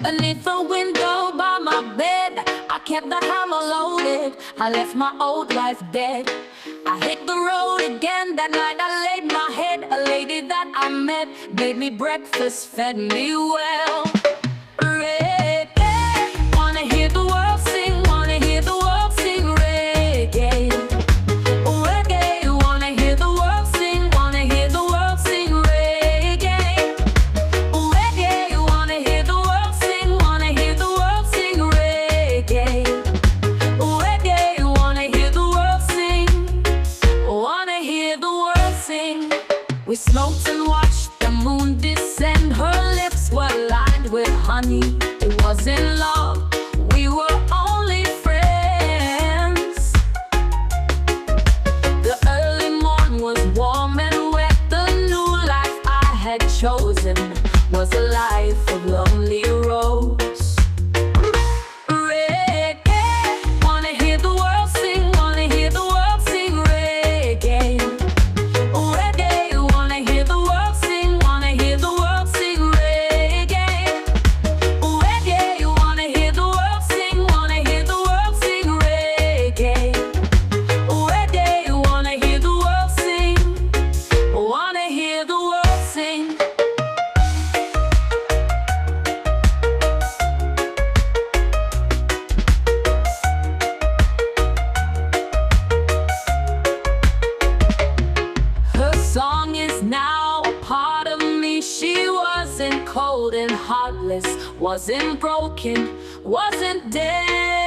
Beneath the window by my bed, I kept the hammer loaded. I left my old life dead. I hit the road again. That night I laid my head. A lady that I met made me breakfast, fed me well. Reggae, wanna hear the world sing, wanna hear the world sing reggae. Reggae, wanna hear the world sing, wanna hear the world sing reggae. Reggae, wanna hear the world sing, wanna hear the world sing reggae. Reggae, wanna hear the world sing, wanna hear the world sing. We smoked and watched the moon descend. Her lips were lined with honey. It wasn't love, we were only friends. The early morn was warm and wet. The new life I had chosen was a life of lonely roads. Reggae, wanna hear the world sing, wanna hear the world sing reggae. Reggae, wanna hear the world sing, wanna hear the world sing reggae. Reggae, wanna hear the world sing, wanna hear the world sing reggae. Reggae, wanna hear the world sing, wanna hear the world sing. Her song is now a part of me. She wasn't cold and heartless, wasn't broken, wasn't dead.